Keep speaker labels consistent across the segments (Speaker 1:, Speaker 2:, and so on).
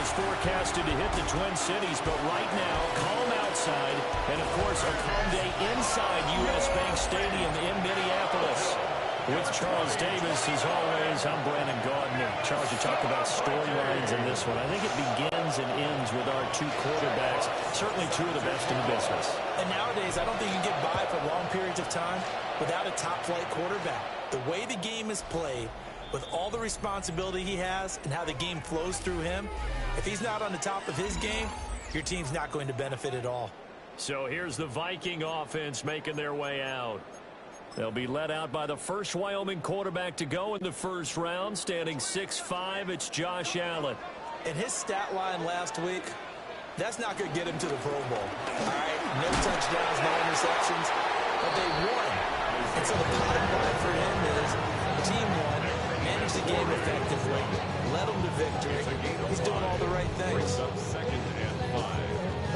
Speaker 1: is forecasted to hit the Twin Cities, but right now, calm outside, and of course, a calm day inside U.S. Bank Stadium in Minneapolis. With Charles Davis, as always, I'm Brandon Gaudin. Charles, you talked about storylines in this one. I think it begins and ends with our two quarterbacks, certainly two of the best in the business.
Speaker 2: And nowadays, I don't think you can get by for long periods of time without a top-flight quarterback. The way the game is played, with all the responsibility he has and how the game flows through him, if he's not on the top of his game, your team's not going to benefit at all.
Speaker 1: So here's the Viking offense making their way out. They'll be led out by the first Wyoming quarterback to go in the first round, standing 6'5". It's Josh Allen.
Speaker 2: And his stat line last week, that's not going to get him to the Pro Bowl. All right, no touchdowns, no interceptions, but they won. And so the bottom line for him is the team won, managed the game effectively, led them to victory. He's doing all the right things.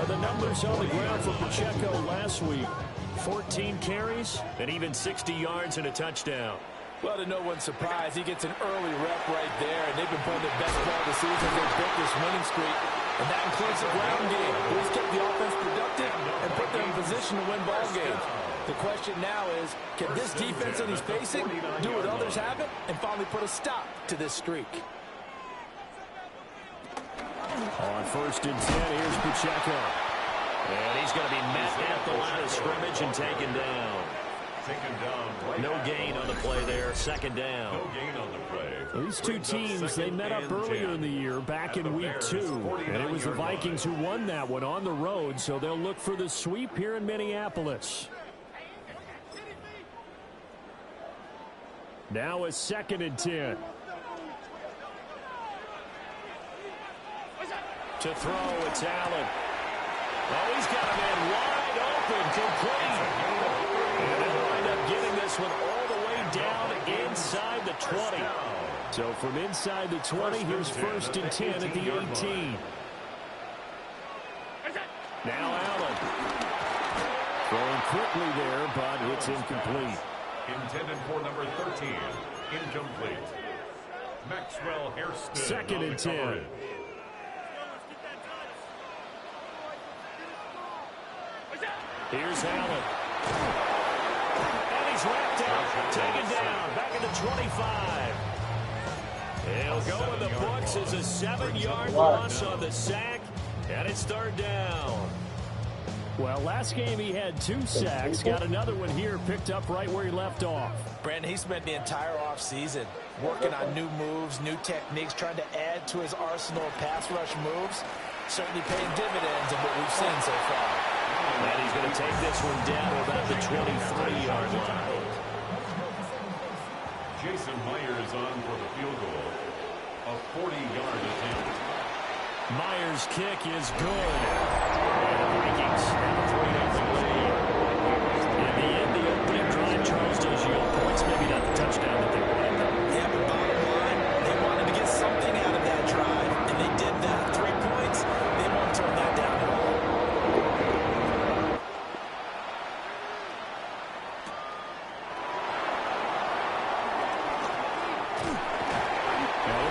Speaker 1: The numbers on the ground for Pacheco last week. 14 carries and even 60 yards and a touchdown.
Speaker 2: Well, to no one's surprise, he gets an early rep right there, and they've been playing the best ball of the season. They've built this winning streak, and that includes the ground game. He's kept the offense productive and put them in position to win ball games. The question now is, can this defense that he's facing do what others haven't and finally put a stop to this streak?
Speaker 1: On 1st and 10, here's Pacheco. And he's going to be met at the line of scrimmage and taken down. No gain on the play there. 2nd down.
Speaker 3: No gain on the play.
Speaker 1: These two teams, they met up earlier in the year, back in week 2. And it was the Vikings who won that one on the road, so they'll look for the sweep here in Minneapolis. Now a 2nd and 10. To throw, it's Allen. Oh, he's got a man wide open, complete. And they'll wind up getting this one all the way down inside the 20. So from inside the 20, here's 1st and 10 at the 18. Now Allen. Throwing quickly there, but it's incomplete.
Speaker 3: Intended for number 13. Incomplete. Maxwell Hairston.
Speaker 1: 2nd and 10. Here's Allen. And he's wrapped up, taken down, back at the 25. He'll go in the books as a 7-yard loss on the sack, and it's 3rd down. Well, last game he had 2 sacks, got another one here, picked up right where he left off.
Speaker 2: Brandon, he spent the entire offseason working on new moves, new techniques, trying to add to his arsenal of pass rush moves. Certainly paying dividends in what we've seen so far.
Speaker 1: And he's going to take this one down to about the 23-yard line.
Speaker 3: Jason Myers on for the field goal. A 40-yard attempt.
Speaker 1: Myers' kick is good. And the Vikings have a 3-0 lead. In the end, the opening drive, Charles does yield points. Maybe not the touchdown that they wanted, though.
Speaker 2: Yeah, but bottom line, they wanted to get something out of that drive, and they did that. 3 points, they won't turn that down at all.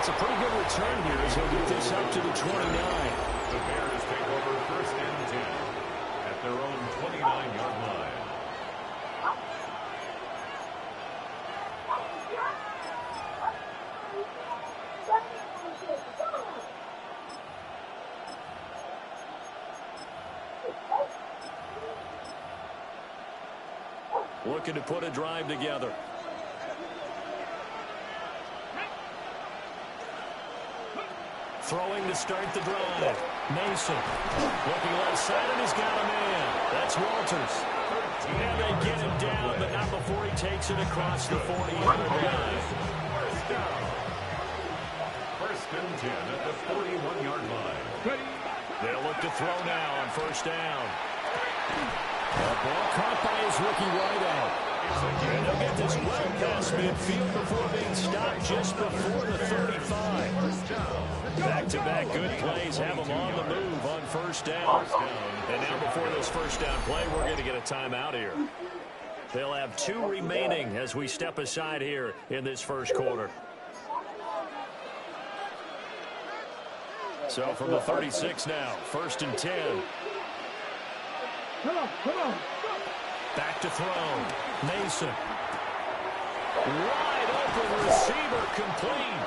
Speaker 1: It's a pretty good return here as he'll get this up to the 29.
Speaker 3: The Bears take over 1st and 10 at their own 29-yard line.
Speaker 1: Looking to put a drive together. Throwing to start the drive. Mason looking left side, and he's got a man. That's Walters. And they get him down, but not before he takes it across the 40-yard line.
Speaker 3: 1st and 10 at the 41-yard line.
Speaker 1: They'll look to throw now on 1st down. The ball caught by his rookie wideout. And they'll get this well past midfield before being stopped just before the 35. Back-to-back good plays have them on the move on 1st down. And now before this 1st down play, we're going to get a timeout here. They'll have 2 remaining as we step aside here in this 1st quarter. So from the 36 now, 1st and 10.
Speaker 4: Come on.
Speaker 1: Back to throw. Mason. Wide open receiver complete.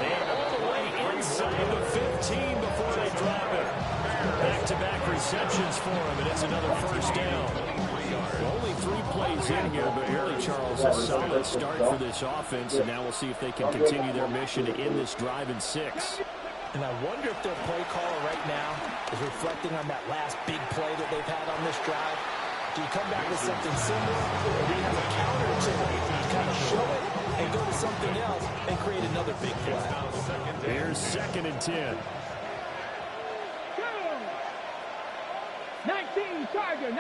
Speaker 1: And all the way inside the 15 before they drop it. Back-to-back receptions for him, and it's another 1st down. Only 3 plays in here, but really, Charles, a solid start for this offense, and now we'll see if they can continue their mission to end this drive in 6.
Speaker 2: And I wonder if their play caller right now is reflecting on that last big play that they've had on this drive. Do you come back with something similar, or do you have a counter to kind of show it and go to something else and create another big play?
Speaker 1: Here's 2nd and 10.
Speaker 4: 19 Tiger.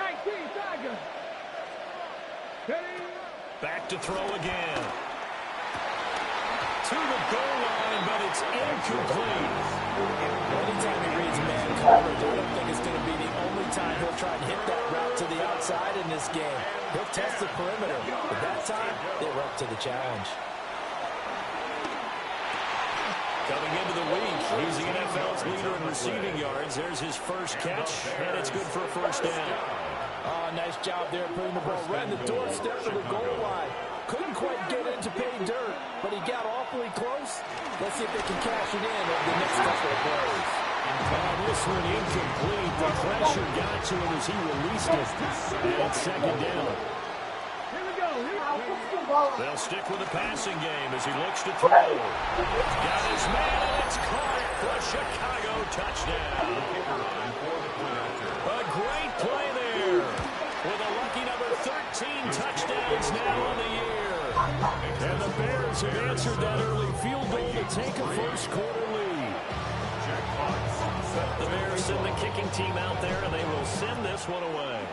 Speaker 1: Back to throw again. To the goal line, but it's incomplete.
Speaker 2: Anytime he reads man coverage, I don't think it's going to be the only time he'll try and hit that route to the outside in this game. He'll test the perimeter, but that time, they were up to the challenge.
Speaker 1: Coming into the week, he's the NFL's leader in receiving yards. There's his first catch, and it's good for a 1st down.
Speaker 2: Oh, nice job there putting the ball right in the doorstep of the goal line. Couldn't quite get it to pay dirt, but he got awfully close. Let's see if they can cash it in over the next couple of plays.
Speaker 1: This one incomplete. The pressure got to him as he released it. And it's 2nd down.
Speaker 4: Here we go.
Speaker 1: They'll stick with the passing game as he looks to throw. Got his man, and it's caught for a Chicago touchdown. A great play there. With a lucky number 13 touchdowns now on the year. And the Bears have answered that early field goal to take a first-quarter lead. The Bears send the kicking team out there, and they will send this one away.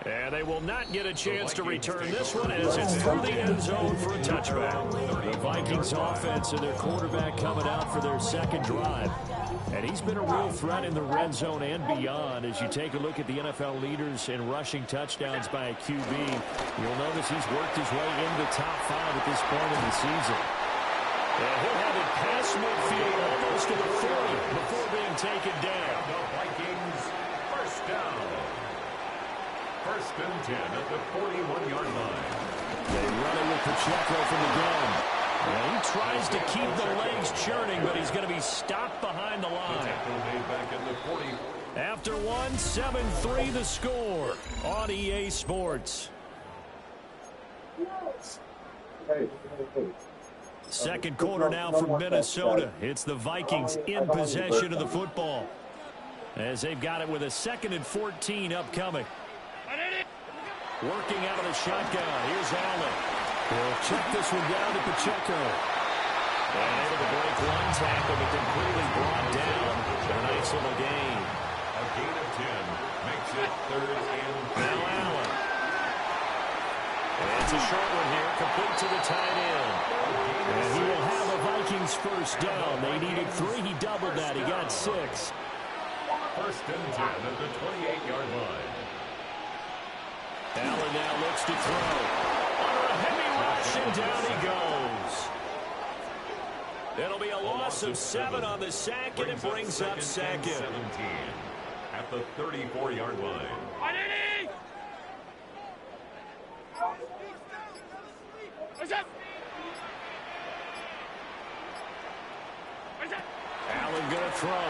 Speaker 1: And they will not get a chance to return this one as it's through the end zone for a touchback. The Vikings offense and their quarterback coming out for their 2nd drive. And he's been a real threat in the red zone and beyond. As you take a look at the NFL leaders in rushing touchdowns by a QB, you'll notice he's worked his way into the top 5 at this point in the season. And he'll have it past midfield almost to the 40 before being taken down.
Speaker 3: The Vikings, 1st down. 1st and 10 at the 41-yard line.
Speaker 1: They run it with Pacheco from the gun. And he tries to keep the legs churning, but he's going to be stopped behind the line.
Speaker 3: Back in the 40.
Speaker 1: After 1, 7-3 the score on EA Sports. 2nd quarter now from Minnesota. It's the Vikings in possession of the football, as they've got it with a 2nd and 14 upcoming. Working out of the shotgun. Here's Allen. He'll check this one down to Pacheco. And able to break one tackle, but completely brought down. A nice little gain.
Speaker 3: A gain of 10 makes it 3rd and 10.
Speaker 1: Now Allen. And it's a short one here, complete to the tight end. And he will have the Vikings 1st down. They needed 3. He doubled that. He got 6.
Speaker 3: 1st and 10 at the 28-yard line.
Speaker 1: Allen now looks to throw. Under a heavy rush, and down he goes. It'll be a loss of 7 on the sack, and it brings up 2nd.
Speaker 3: 17 at the 34-yard line.
Speaker 1: Allen going to throw.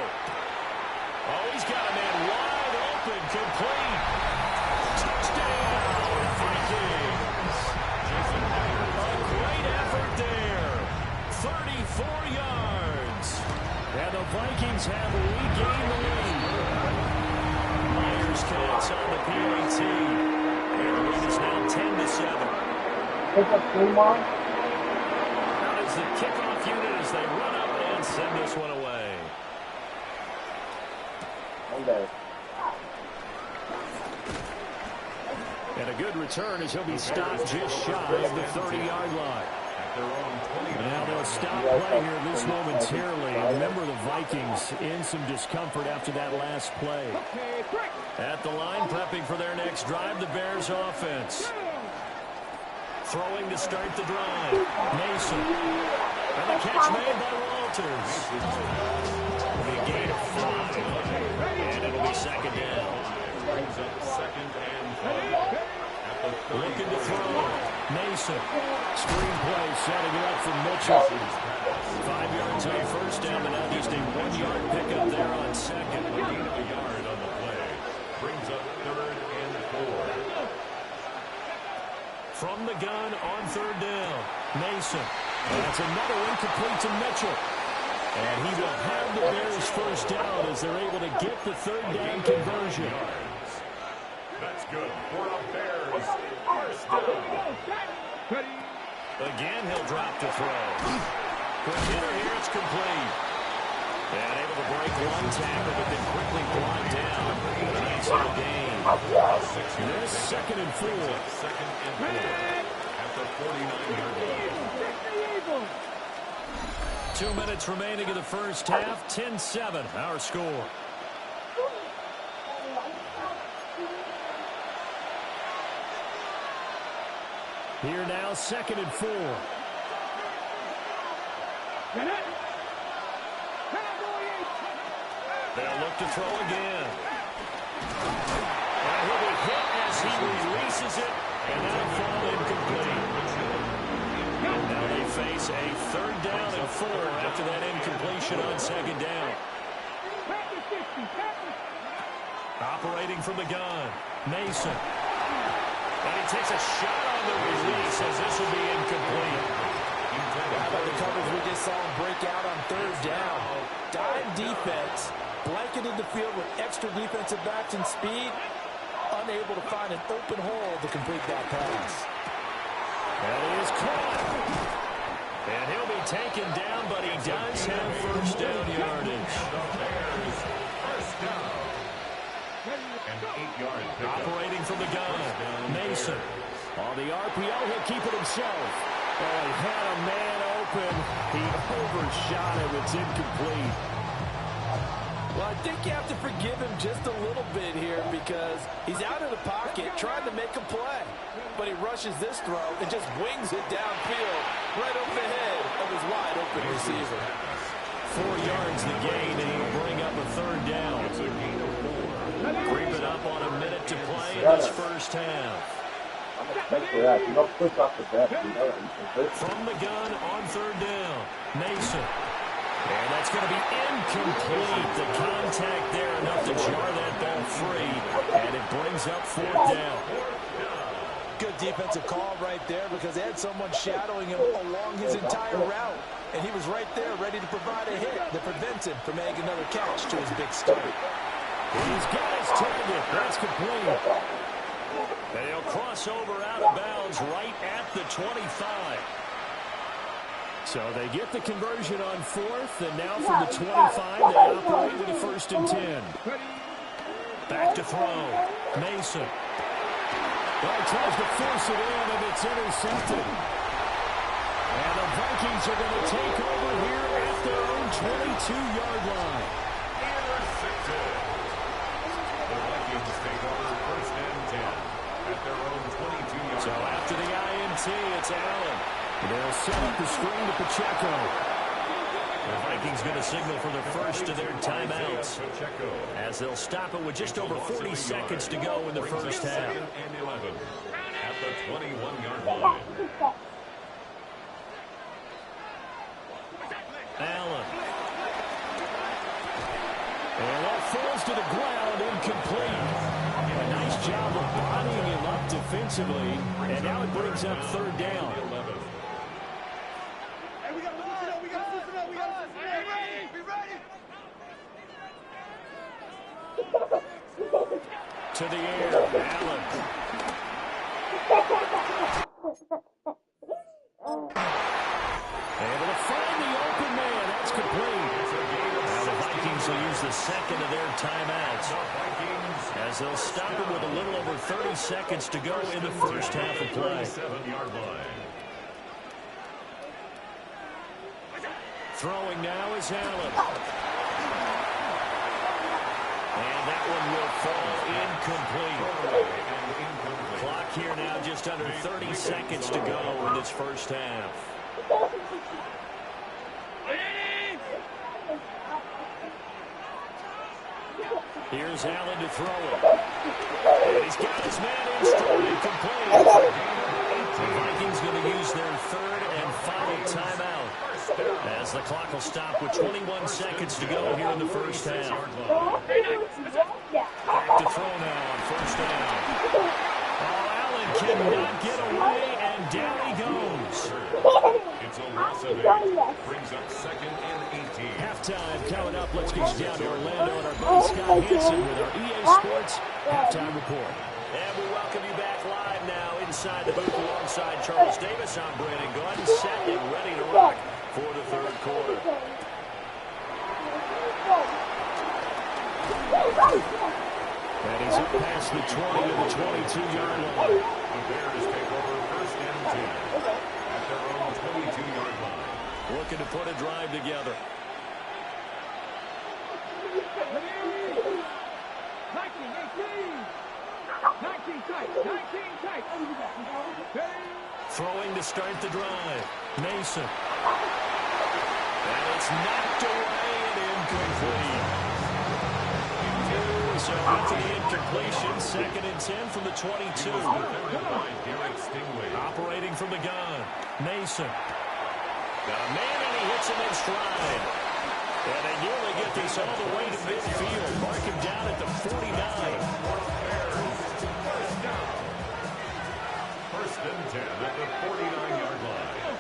Speaker 1: Oh, he's got a man wide open, complete. Touchdown, Vikings. A great effort there. 34 yards. And the Vikings have regained the lead. Myers counts on the PAT. And the lead is now 10-7. Out is the kickoff unit as they run up and send this one away. And a good return as he'll be stopped just shy of the 30-yard line. Now they'll stop play here just momentarily. Remember, the Vikings in some discomfort after that last play. At the line, prepping for their next drive, the Bears offense. Throwing to start the drive. Mason. And the catch made by Walters. It'll be a gain of 5. And it'll be second down.
Speaker 3: Brings up second and 5.
Speaker 1: Looking to throw. Mason. Screen play, setting it up for Mitchell. 5 yards on first down, but now just a 1-yard pickup there on second.
Speaker 3: Gain of a yard on the play. Brings up third and 4.
Speaker 1: From the gun on third down. Mason. That's another incomplete to Mitchell. And he will have the Bears first down as they're able to get the third down conversion.
Speaker 3: That's good for the Bears. First down.
Speaker 1: Again, he'll drop to throw. Quick hitter here, it's complete. And able to break one tackle, but then quickly brought down. A nice little gain. This second and 4.
Speaker 3: Second and 4 at the 49-yard line.
Speaker 1: 2 minutes remaining in the first half. 10-7, our score. Here now, second and 4. They'll look to throw again. And he'll be hit as he releases it, and that'll fall incomplete. Now they face a third down and 4 after that incompletion on second down. Operating from the gun, Mason. And he takes a shot on the release as this will be incomplete.
Speaker 2: How about the coverage we just saw him break out on third down? Dime defense, blanketed the field with extra defensive backs and speed, unable to find an open hole to complete that pass.
Speaker 1: And he is caught. And he'll be taken down, but he does have first down yardage.
Speaker 3: First down. And 8-yard pickup.
Speaker 1: Operating from the gun, Mason. On the RPO, he'll keep it himself. Oh, he had a man open. He overshot him. It's incomplete.
Speaker 2: Well, I think you have to forgive him just a little bit here because he's out of the pocket trying to make a play. But he rushes this throw and just wings it downfield right over the head of his wide-open receiver.
Speaker 1: 4 yards the gain, and he'll bring up a third down.
Speaker 3: It's a gain of 4.
Speaker 1: Creeping up on a minute to play in this first half. From the gun on third down, Mason. And that's going to be incomplete. The contact there enough to jar that ball free. And it brings up fourth down.
Speaker 2: Good defensive call right there because they had someone shadowing him along his entire route. And he was right there ready to provide a hit that prevents him from making another catch to his big start.
Speaker 1: He's got his target. That's complete. And he'll cross over out of bounds right at the 25. So they get the conversion on fourth, and now from the 25, they operate with a first and 10. Back to throw. Mason. Well, he tries to force it in, and it's intercepted. And the Vikings are going to take over here at their own 22-yard line.
Speaker 3: Intercepted. The Vikings take over first and 10 at their own 22-yard
Speaker 1: So
Speaker 3: line.
Speaker 1: after the INT, it's Allen. They'll set up the screen to Pacheco. The Vikings going to signal for the first of their timeouts as they'll stop it with just over 40 seconds to go in the first half.
Speaker 3: Second and 11 at the 21-yard line.
Speaker 1: Allen. And that falls to the ground, incomplete. A nice job of bodying him up defensively. And now it brings up third down. To the air, Allen. Able to find the open man. That's complete. Now the Vikings will use the second of their timeouts as they'll stop it with a little over 30 seconds to go in the first half of play.
Speaker 3: 37-yard line.
Speaker 1: Throwing now is Allen. And that one will fall incomplete. Clock here now just under 30 seconds to go in this first half. Here's Allen to throw it. And he's got his man in stride, complete. The Vikings going to use their third and final timeout as the clock will stop with 21 seconds to go here in the first half. Back to throw now on first down. Oh, Allen cannot get away, and down he goes.
Speaker 3: It's a loss of 8. Brings up second and 18.
Speaker 1: Halftime coming up. Let's get you down to Orlando and our buddy Scott Hansen with our EA Sports Halftime Report. And we welcome you back live now inside the booth alongside Charles Davis. I'm Brandon Gordon, set and ready to rock for the third quarter. And he's up past the 20 to the 22-yard line.
Speaker 3: The Bears take over first and 10 at their own 22-yard line.
Speaker 1: Looking to put a drive together.
Speaker 4: 19 tight.
Speaker 1: Throwing to start the drive. Mason. And it's knocked away and incomplete. So after the incompletion, second and 10 from the 22. Operating from the gun. Mason. Got a man and he hits him in stride. And they nearly get this all the way to midfield. Mark him down at the 49.
Speaker 3: First and 10 at the 49-yard line.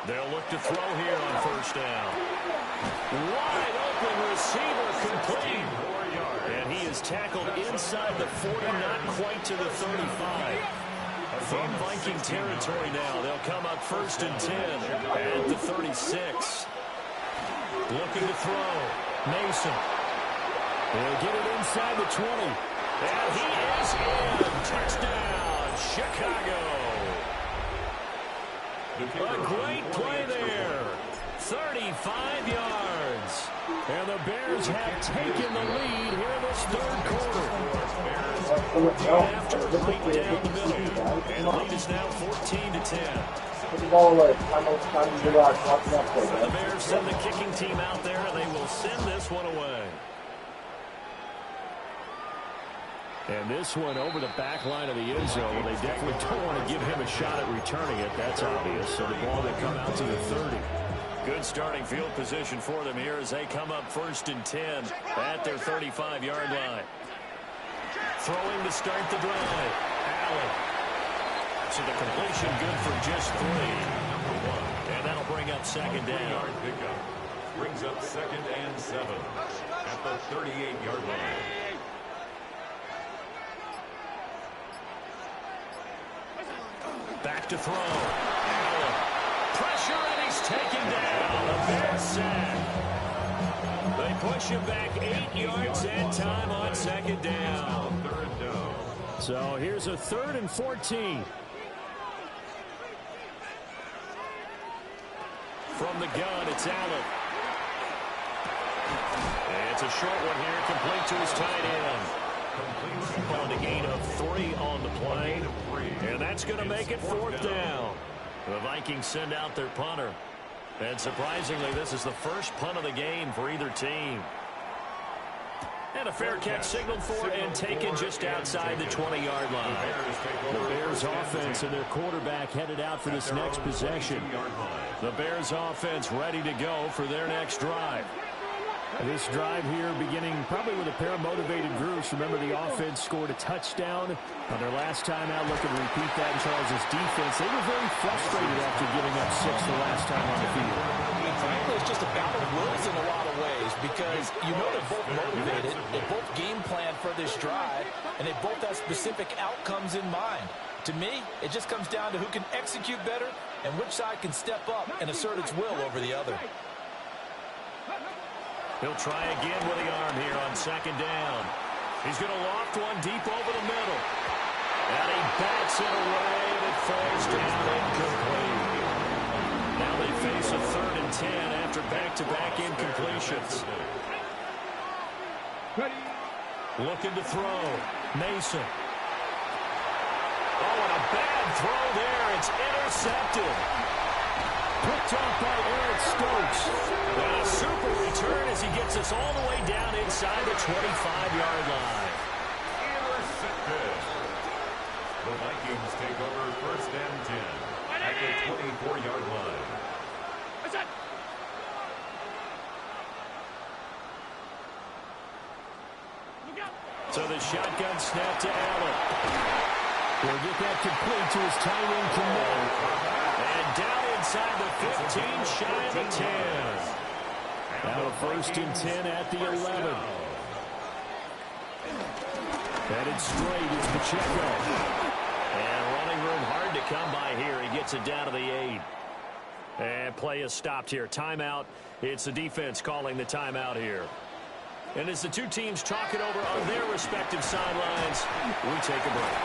Speaker 1: They'll look to throw here on first down. Wide open receiver complete. And he is tackled inside the 40, not quite to the 35. From Viking territory now, they'll come up first and 10 at the 36. Looking to throw. Mason. They'll get it inside the 20. And he is in. Touchdown, Chicago. A great play there. 35 yards. And the Bears have taken the lead here in this third quarter. After right down the middle. And the lead is now 14 to 10. The Bears send the kicking team out there, and they will send this one away. And this one over the back line of the end zone. Well, they definitely don't want to give him a shot at returning it. That's obvious. So the ball will come out to the 30. Good starting field position for them here as they come up first and 10 at their 35-yard line. Throwing to start the drive. Allen. So the completion good for just 3. And that'll bring up second down.
Speaker 3: Pickup brings up second and 7 at the 38-yard line.
Speaker 1: Back to throw. Allen. Pressure, and he's taken down. A Bears sack. They push him back 8 yards and time on second down.
Speaker 3: Third down.
Speaker 1: So here's a 3rd and 14. From the gun, it's Allen. And it's a short one here, complete to his tight end. On the gain of 3 on the play. And that's going to make it 4th down. The Vikings send out their punter. And surprisingly, this is the first punt of the game for either team. And a fair catch signaled for and taken just outside the 20-yard line. The Bears offense and their quarterback headed out for this next possession. The Bears offense ready to go for their next drive. This drive here beginning probably with a pair of motivated groups. Remember, the offense scored a touchdown on their last time out. Looking to repeat that in Charles' defense. They were very frustrated after giving up 6 the last time on the field.
Speaker 2: Frankly, it's just a battle of wills in a lot of ways because you know they're both motivated. They both game plan for this drive, and they both have specific outcomes in mind. To me, it just comes down to who can execute better and which side can step up and assert its will over the other.
Speaker 1: He'll try again with the arm here on second down. He's going to loft one deep over the middle. And he bats it away, and it falls down incomplete. Now they face a 3rd and 10 after back-to-back incompletions. Looking to throw. Mason. Oh, and a bad throw there. It's intercepted. Picked off by Eric Stokes. And a super return as he gets gets us all the way down inside the 25-yard line.
Speaker 3: Intercepted. The Vikings take over first and 10 at the 24-yard line.
Speaker 1: So the shotgun snap to Allen. He'll get that complete to his tight end, Kmet. And down inside the 15, shy of the 10. Now a first and 10 at the 11. Headed straight is Pacheco. And running room hard to come by here. He gets it down to the 8. And play is stopped here. Timeout. It's the defense calling the timeout here. And as the two teams talk it over on their respective sidelines, we take a break.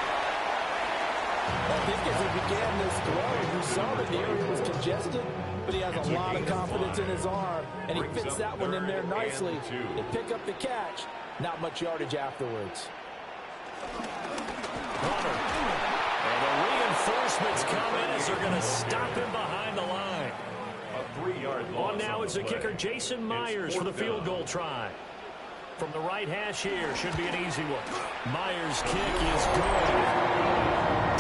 Speaker 2: I think as he began this throw, you saw that the area was congested, but he has a lot of confidence in his arm, and he fits that one in there nicely. They pick up the catch. Not much yardage afterwards.
Speaker 1: Hunter. And the reinforcements come in as they're going to stop him behind the line.
Speaker 3: A 3-yard loss.
Speaker 1: On now is the kicker, Jason Myers, for the field goal try. From the right hash here, should be an easy one. Myers' kick is good.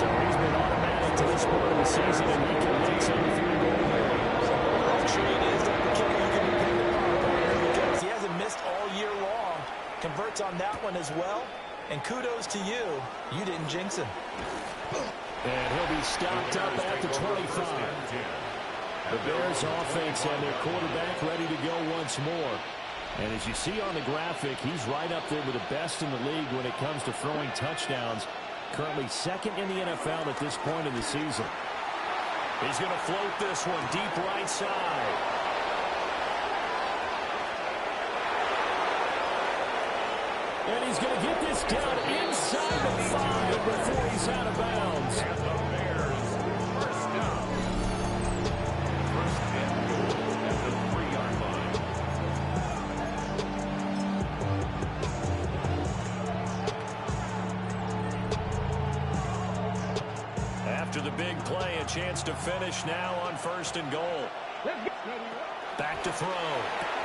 Speaker 1: So he's been automatic to this point of the season, and he converts on the field goal.
Speaker 2: Luxury it is that the kicker you can depend upon, because he hasn't missed all year long. Converts on that one as well. And kudos to you. You didn't jinx him.
Speaker 1: And he'll be stopped up at the 25. The Bears offense and their quarterback ready to go once more. And as you see on the graphic, he's right up there with the best in the league when it comes to throwing touchdowns. Currently second in the NFL at this point in the season. He's going to float this one deep right side. And he's going to get this down inside the 5 before he's out of bounds.
Speaker 3: And the Bears first down. First and goal at the 3-yard line.
Speaker 1: After the big play, a chance to finish now on first and goal. Back to throw.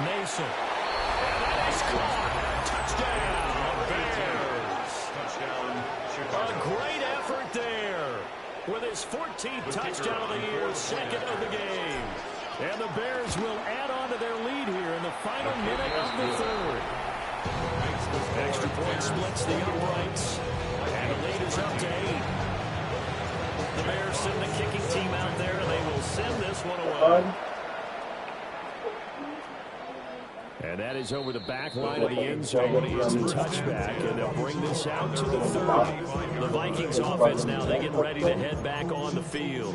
Speaker 1: Mason. And that is caught. Touchdown, Bears.
Speaker 3: Touchdown, Chicago.
Speaker 1: A great effort there. With his 14th touchdown of the year, second of the game. And the Bears will add on to their lead here in the final minute of the third. Extra point splits the uprights. And the lead is up to 8. The Bears send the kicking team out there, and they will send this one away. And that is over the back line of the end zone. It's a touchback, and they'll bring this out to the 30. The Vikings offense now, they get ready to head back on the field.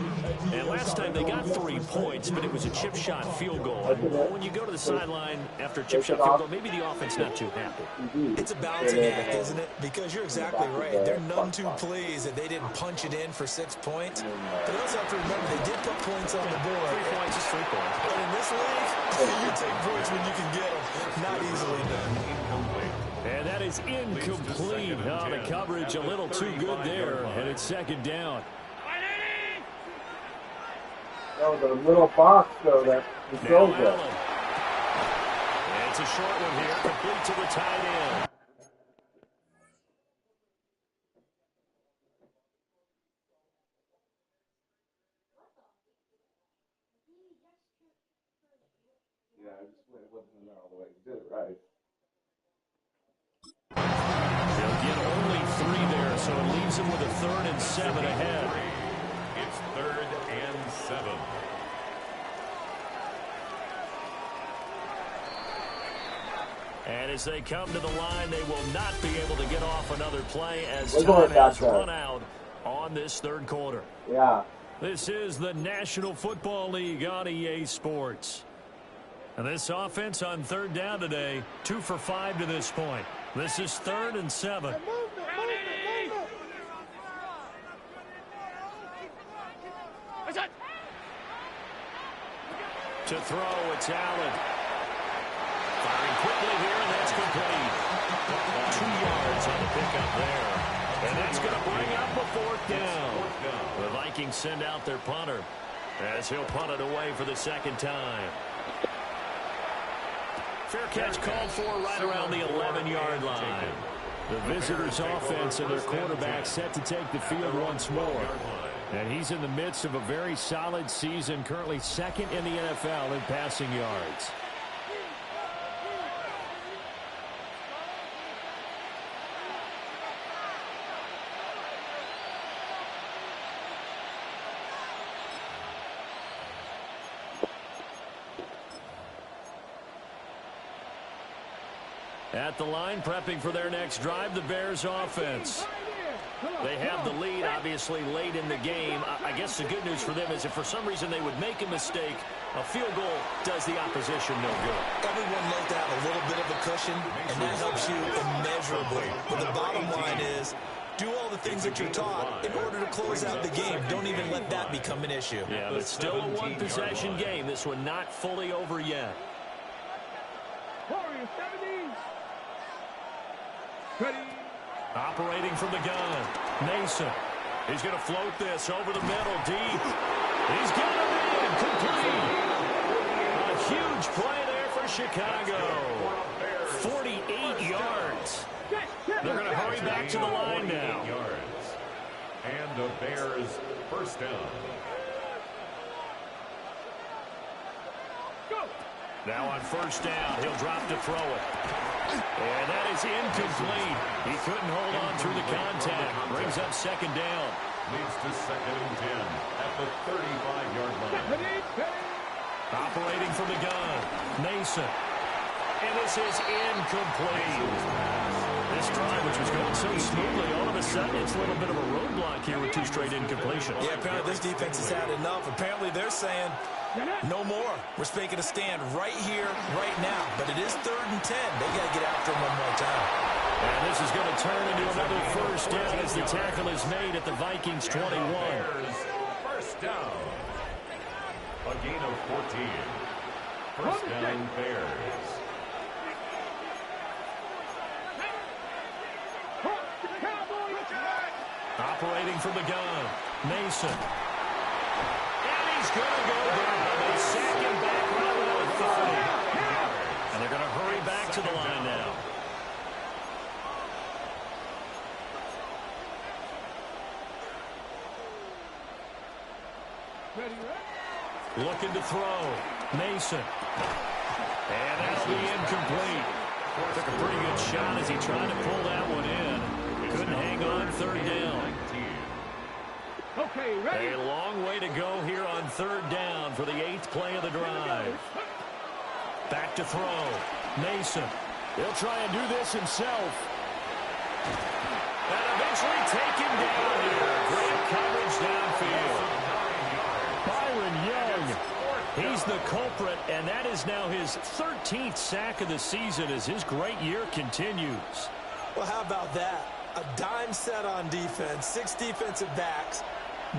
Speaker 1: And last time they got 3 points, but it was a chip shot field goal. And when you go to the sideline after a chip shot field goal, maybe the offense not too happy.
Speaker 2: It's a balancing act, isn't it? Because you're exactly right. They're none too pleased that they didn't punch it in for 6 points. But you also have to remember they did put points on the board.
Speaker 1: 3 points is 3 points.
Speaker 2: But in this league, you take points when you can get them. Not easily done.
Speaker 1: And that is incomplete. Oh, the coverage a little too good there. And it's second down.
Speaker 5: That was a little box, though, that controls it.
Speaker 1: And it's a short one here, complete to the tight end.
Speaker 5: Right.
Speaker 1: They'll get only 3 there, so it leaves them with a 3rd and 7 ahead.
Speaker 3: It's 3rd and 7.
Speaker 1: And as they come to the line, they will not be able to get off another play as time has run out on this third quarter.
Speaker 5: Yeah.
Speaker 1: This is the National Football League on EA Sports. And this offense on third down today, 2 for 5 to this point. This is 3rd and 7. To throw, it's Allen. Firing quickly here, and that's complete. 2 yards on the pickup there. And that's going to bring up a 4th down. The Vikings send out their punter as he'll punt it away for the second time. Fair catch called for right around the 11-yard line. The visitors' offense and their quarterback set to take the field once more. And he's in the midst of a very solid season, currently second in the NFL in passing yards. At the line, prepping for their next drive, the Bears offense. They have the lead, obviously, late in the game. I guess the good news for them is if for some reason they would make a mistake, a field goal does the opposition no good.
Speaker 2: Everyone loves to have a little bit of a cushion, and that helps you immeasurably. But the bottom line is, do all the things that you're taught in order to close out the game. Don't even let that become an issue.
Speaker 1: Yeah, but still a one-possession game. This one not fully over yet.
Speaker 4: Warriors 70. Ready.
Speaker 1: Operating from the gun, Mason. He's going to float this over the middle, deep. He's got it in, complete. A huge play there for Chicago. 48 yards. They're going to hurry back to the line now.
Speaker 3: And the Bears first down.
Speaker 4: Go.
Speaker 1: Now on first down, he'll drop to throw it. And that is incomplete. He couldn't hold on through the contact. Brings up second down.
Speaker 3: Leads to 2nd and 10 at the 35-yard line.
Speaker 1: Operating from the gun, Mason. And this is incomplete. This drive, which was going so smoothly, all of a sudden it's a little bit of a roadblock here with 2 straight incompletions.
Speaker 2: Yeah, apparently this defense has had enough. Apparently they're saying, no more. We're making a stand right here, right now. But it is 3rd and 10. They got to get after him one more time.
Speaker 1: And this is going to turn into another first down as the tackle is made at the Vikings 21.
Speaker 3: Bears first down. A gain of 14. First down, Bears.
Speaker 1: Operating from the gun, Mason. And he's going to go down. They sack him back right around the 30. And they're going to hurry back to the line now. Looking to throw, Mason. And that'll be incomplete. Took a pretty good shot as he tried to pull that one in. Couldn't hang on 3rd down.
Speaker 4: Okay, ready.
Speaker 1: A long way to go here on 3rd down for the 8th play of the drive. Back to throw. Mason. He'll try and do this himself. And eventually taken down here. Great coverage downfield. Byron Young. He's the culprit, and that is now his 13th sack of the season as his great year continues.
Speaker 2: Well, how about that? A dime set on defense, 6 defensive backs.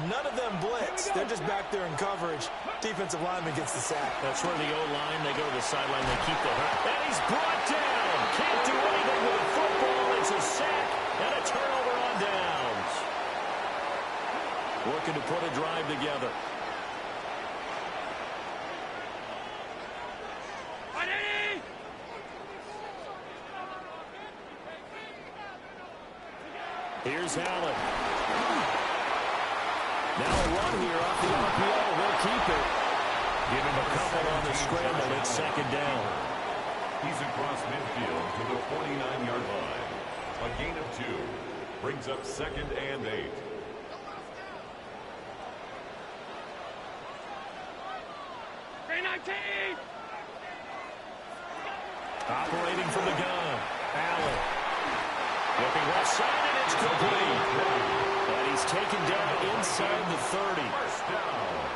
Speaker 2: None of them blitz. They're just back there in coverage. Defensive lineman gets the sack.
Speaker 1: That's where the O-line, they go to the sideline, they keep the hurt. And he's brought down. Can't do anything with the football. It's a sack and a turnover on downs. Looking to put a drive together. Here's Allen. Now a run here off the RPO. They'll keep it. Give him a couple on the scramble. It's 2nd down.
Speaker 3: He's across midfield to the 49-yard line. A gain of 2. Brings up 2nd and 8.
Speaker 1: Operating from the gun. Allen. Looking left side, and it's complete. And he's taken down inside the 30.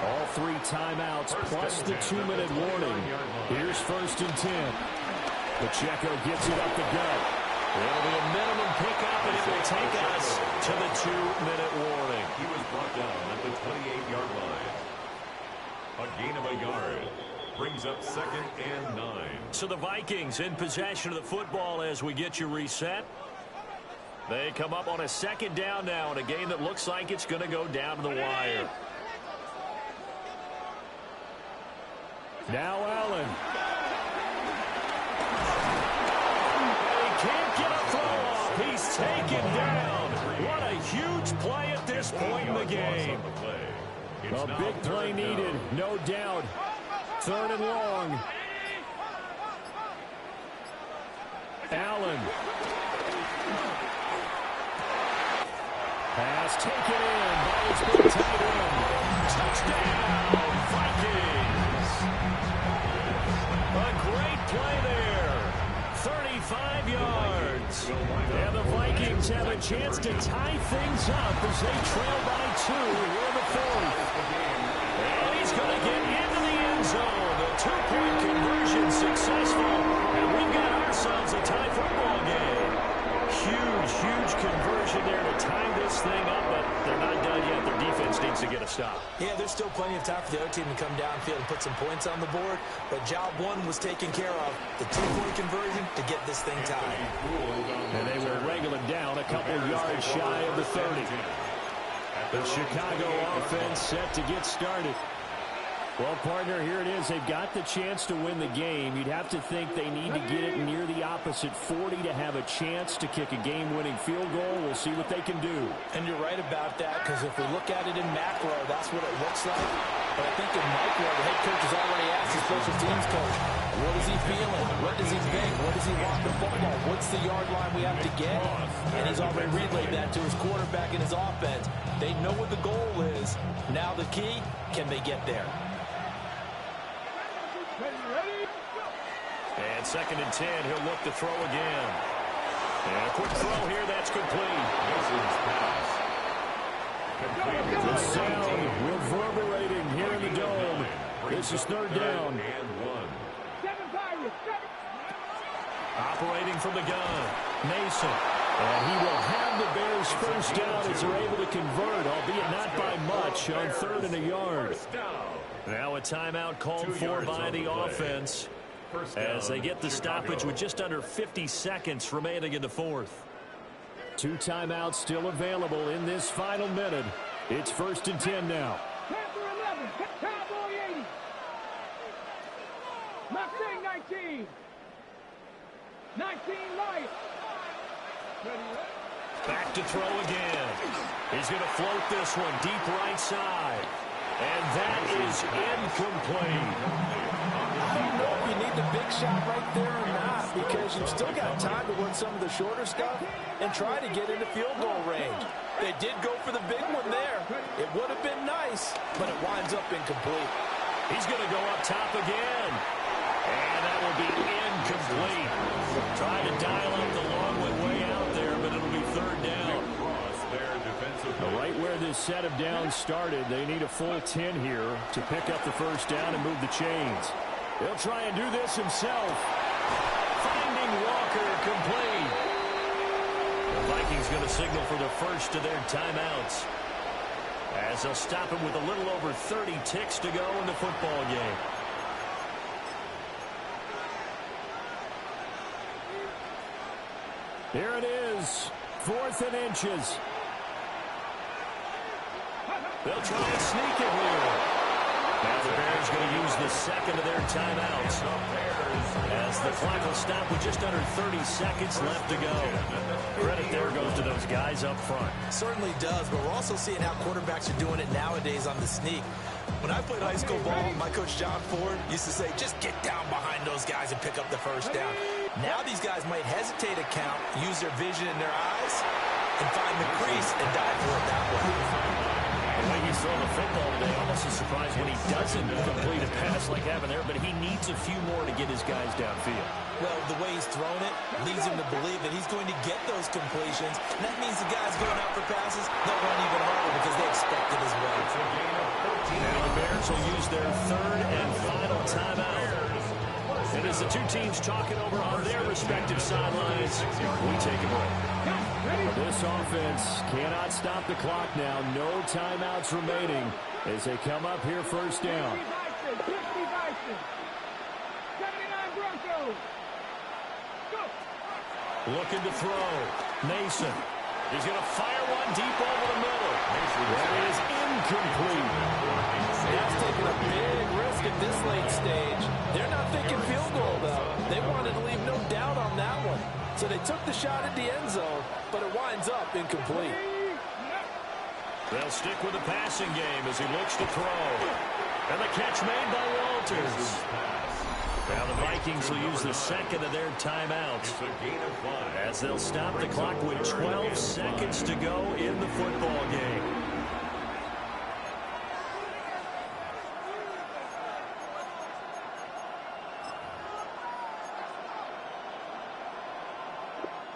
Speaker 1: All 3 timeouts plus the 2-minute warning. Here's 1st and 10. Pacheco gets it up the gut. It'll be a minimum pickup, and it will take us to the 2-minute warning.
Speaker 3: He was brought down at the 28-yard line. A gain of a yard. Brings up 2nd and 9.
Speaker 1: So the Vikings in possession of the football as we get you reset. They come up on a 2nd down now in a game that looks like it's going to go down to the wire. Now Allen. taken down. What a huge play at this point in the game. A big play needed, no doubt. 3rd and long. Allen. Pass taken in by his big tight end. Touchdown, Vikings. A great play there. 35 yards. And the Vikings have a chance to tie things up as they trail by 2 here in the 4th. And he's going to get into the end zone. The 2-point conversion successful. And we've got ourselves a tie football game. Huge conversion there to tie this thing up, but they're not done yet. Their defense needs to get a stop.
Speaker 2: Yeah, there's still plenty of time for the other team to come downfield and put some points on the board, but job 1 was taken care of. The 2-point conversion to get this thing tied.
Speaker 1: And they will wrangle it down a couple yards shy of the 30. The Chicago offense set to get started. Well, partner, here it is. They've got the chance to win the game. You'd have to think they need to get it near the opposite 40 to have a chance to kick a game-winning field goal. We'll see what they can do.
Speaker 2: And you're right about that, because if we look at it in macro, that's what it looks like. But I think in micro, the head coach has already asked his special teams coach, what is he feeling? What does he think? What does he want the football? What's the yard line we have to get? And he's already relayed that to his quarterback and his offense. They know what the goal is. Now the key, can they get there?
Speaker 1: And 2nd and 10, he'll look to throw again. And a quick throw here, that's complete. The sound reverberating here in the dome. This is 3rd down. Operating from the gun, Mason. And he will have the Bears first down as they're able to convert, albeit not by much, on 3rd and a yard. Now a timeout called for by the offense as they get the stoppage with just under 50 seconds remaining in the 4th. 2 timeouts still available in this final minute. It's 1st and 10 now.
Speaker 4: Panther 11, Cowboy 80. Mustang 19. 19 Light.
Speaker 1: Back to throw again. He's going to float this one deep right side. And that is incomplete.
Speaker 2: I don't know if you need the big shot right there or not, because you've still got time to run some of the shorter stuff and try to get into field goal range. They did go for the big one there. It would have been nice, but it winds up incomplete.
Speaker 1: He's going to go up top again. And that will be incomplete. Trying to dial up the long one way out there, but it'll be 3rd down. Right where this set of downs started, they need a full 10 here to pick up the first down and move the chains. He'll try and do this himself. Finding Walker complete. The Vikings going to signal for the first of their timeouts, as they'll stop him with a little over 30 ticks to go in the football game. Here it is, 4th and inches. They'll try and sneak it here. Now the Bears going to use the 2nd of their timeouts, as the clock will stop with just under 30 seconds left to go. Credit there goes to those guys up front.
Speaker 2: Certainly does, but we're also seeing how quarterbacks are doing it nowadays on the sneak. When I played high school ball, my coach John Ford used to say, just get down behind those guys and pick up the first down. Now these guys might hesitate to count, use their vision in their eyes, and find the crease and dive for it that way.
Speaker 1: The way he's throwing the football today, almost a surprise when he doesn't complete a pass like happened there, but he needs a few more to get his guys downfield.
Speaker 2: Well, the way he's thrown it leads him to believe that he's going to get those completions, and that means the guys going out for passes, they'll run even harder because they expect it as well.
Speaker 1: Now the Bears will use their 3rd and final timeout. And as the two teams talk it over on their respective sidelines, we take a break. This offense cannot stop the clock now. No timeouts remaining as they come up here first down.
Speaker 4: 50 Bison. 79 Broncos. Go.
Speaker 1: Looking to throw. Mason. He's going to fire one deep over the middle. That is incomplete.
Speaker 2: That's taking a big risk at this late stage. They're not thinking field goal, though. They wanted to leave no doubt on that one. So they took the shot at the end zone, but it winds up incomplete.
Speaker 1: They'll stick with the passing game as he looks to throw. And the catch made by Walters. Now the Vikings will use the second of their timeouts as they'll stop the clock with 12 seconds to go in the football game.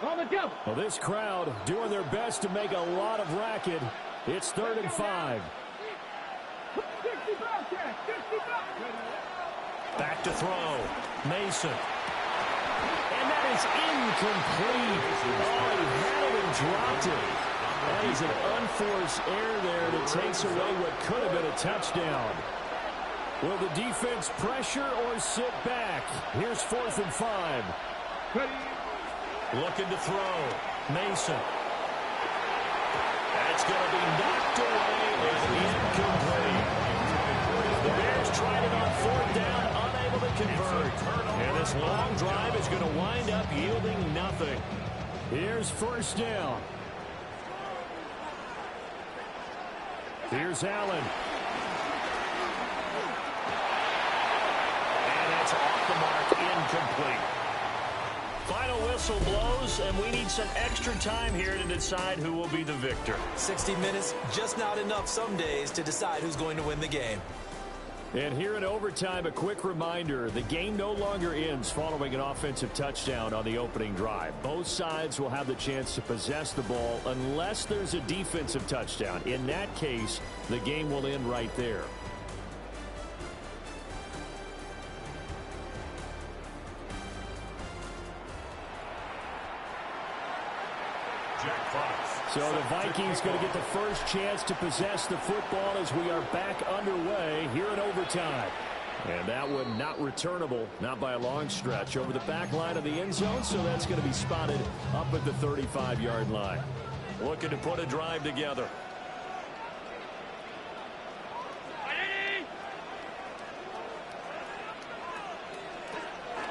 Speaker 4: On the go.
Speaker 1: Well, this crowd doing their best to make a lot of racket. It's 3rd and 5.
Speaker 4: 65 catch. 65.
Speaker 1: Back to throw. Mason. And that is incomplete. Oh, he had it and dropped it. That is an unforced error there that takes away what could have been a touchdown. Will the defense pressure or sit back? Here's 4th and 5. Looking to throw. Mason. That's going to be knocked away and incomplete. The Bears tried it on 4th down, unable to convert. And this long drive is going to wind up yielding nothing. Here's 1st down. Here's Allen. And that's off the mark, incomplete. Final whistle blows, and we need some extra time here to decide who will be the victor.
Speaker 2: 60 minutes, just not enough some days to decide who's going to win the game.
Speaker 1: And here in overtime, a quick reminder, the game no longer ends following an offensive touchdown on the opening drive. Both sides will have the chance to possess the ball unless there's a defensive touchdown. In that case, the game will end right there. So the Vikings going to get the first chance to possess the football as we are back underway here in overtime. And that one not returnable, not by a long stretch, over the back line of the end zone, so that's going to be spotted up at the 35-yard line. Looking to put a drive together.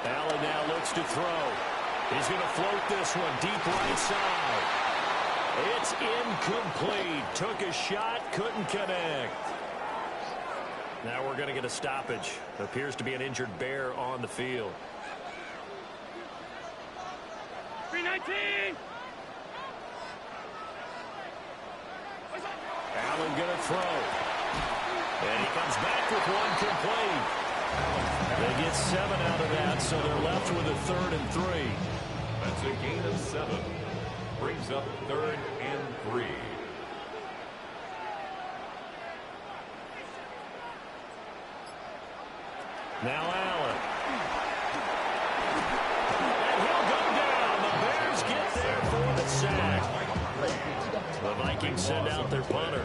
Speaker 1: Allen now looks to throw. He's going to float this one deep right side. It's incomplete. Took a shot, couldn't connect. Now we're going to get a stoppage. Appears to be an injured Bear on the field.
Speaker 4: 319.
Speaker 1: Allen going to throw. And he comes back with one complete. They get 7 out of that, so they're left with a 3rd and 3.
Speaker 3: That's a gain of 7. Brings up 3rd and 3.
Speaker 1: Now Allen. And he'll go down. The Bears get there for the sack. The Vikings send out their punter.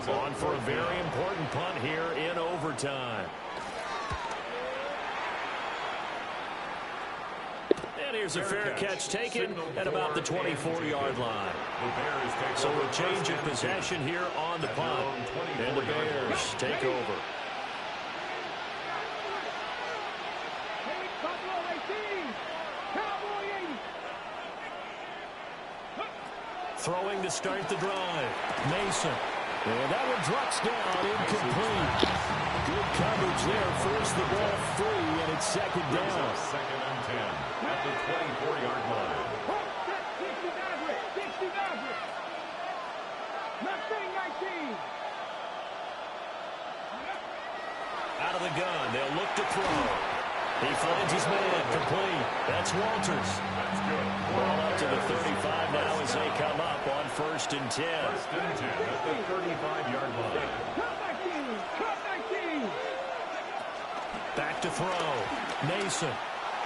Speaker 1: On for a very important punt here in overtime. And here's a fair catch taken at about the 24-yard line. So a change of possession here on the punt. And the Bears take over. Throwing to start the drive. Mason. And that one drops down, incomplete. Good coverage there. Forced the ball free, and it's 2nd down.
Speaker 3: 2nd and 10 at the 24-yard line.
Speaker 1: Out of the gun, they'll look to throw. He finds his man, complete. That's Walters.
Speaker 3: That's good.
Speaker 1: Ball up to the 35 now as they come up on 1st and 10.
Speaker 3: 1st and 10 at the 35-yard line.
Speaker 1: Back to throw. Mason.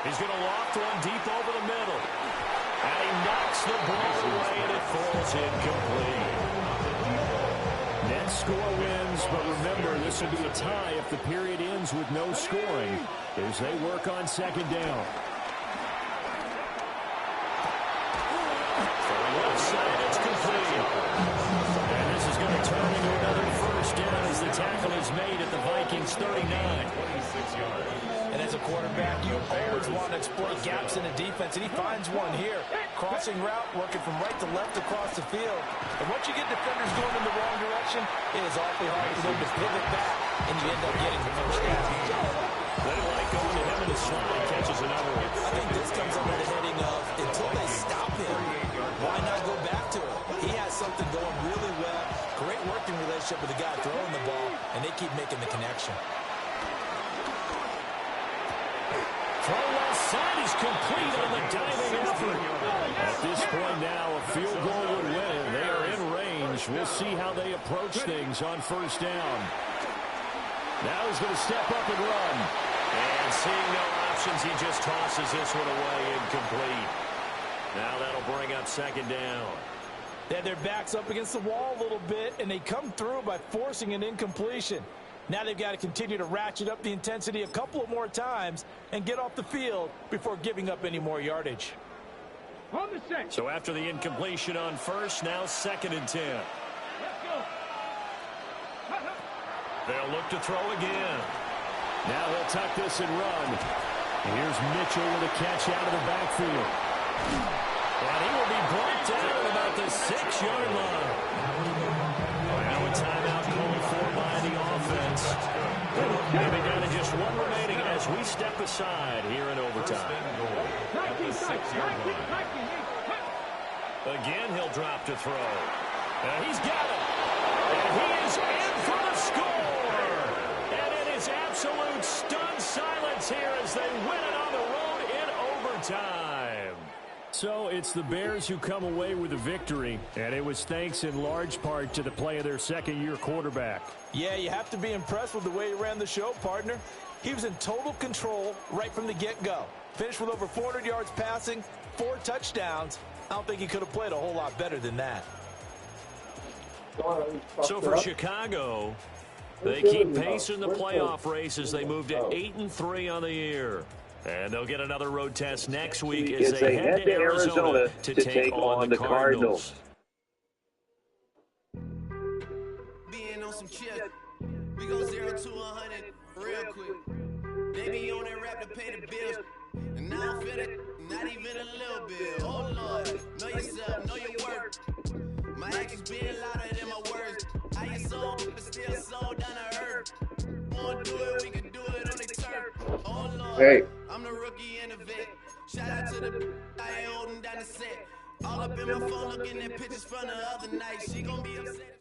Speaker 1: He's going to loft one deep over the middle. And he knocks the ball away, and it falls incomplete. Net score wins, but remember, this will be a tie if the period ends with no scoring as they work on 2nd down. For the left side, it's complete. And this is going to turn into another 1st down as the tackle is made at the Vikings 39.
Speaker 3: 26 yards.
Speaker 2: And as a quarterback, you always always want to exploit gaps in the defense, and he finds one here. Crossing route, working from right to left across the field. And once you get defenders going in the wrong direction, it is awfully hard for them to pivot back, and you end up getting the first down.
Speaker 1: They like going to him in the slot. Catches another one.
Speaker 2: I think this comes under the heading of, until they stop him, why not go back to it? He has something going really well. Great working relationship with the guy throwing the ball, and they keep making the connection.
Speaker 1: Throw left side is complete on the diving effort. At this point now, a field goal would win it. They are in range. We'll see how they approach things on first down. Now he's going to step up and run. And seeing no options, he just tosses this one away, incomplete. Now that'll bring up second down.
Speaker 2: They had their backs up against the wall a little bit, and they come through by forcing an incompletion. Now they've got to continue to ratchet up the intensity a couple of more times and get off the field before giving up any more yardage.
Speaker 4: On the set.
Speaker 1: So after the incompletion on first, now 2nd and 10.
Speaker 4: Let's go.
Speaker 1: They'll look to throw again. Now he'll tuck this and run. And here's Mitchell with a catch out of the backfield. And he will be brought down at about the 6-yard line. Now a timeout called for by the offense. Maybe down to just one remaining as we step aside here in overtime.
Speaker 3: At the 6-yard line.
Speaker 1: Again, he'll drop to throw. And he's got it. And he is in for the score. And it is absolute stunned silence here as they win it on the road in overtime. So it's the Bears who come away with the victory, and it was thanks in large part to the play of their second-year quarterback.
Speaker 2: Yeah, you have to be impressed with the way he ran the show, partner. He was in total control right from the get-go. Finished with over 400 yards passing, 4 touchdowns. I don't think he could have played a whole lot better than that.
Speaker 1: So for Chicago, they keep pace in the playoff race as they move to 8-3 on the year. And they'll get another road test next week as they head to Arizona to take on the Cardinals.
Speaker 6: Being on some chip, we go 0 to 100 real quick. They be on that rap to pay the bills, and I don't feel it, not even a little bit. Oh Lord, know yourself, know your worth. My actions being louder than my words. I ain't sold, but still sold down to earth. Wanna do it, we can do it on the turf. Oh Lord,
Speaker 5: Hey.
Speaker 6: I'm the rookie and the vet. Shout out to the I ain't holding down the set. All up in my phone looking at pictures from the other night. She gon' be upset.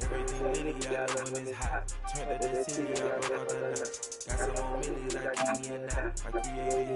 Speaker 7: Everything litty, I love when it's hot. Turned to the city, I broke out the knot. Got some more millies, I keep me a knot. I created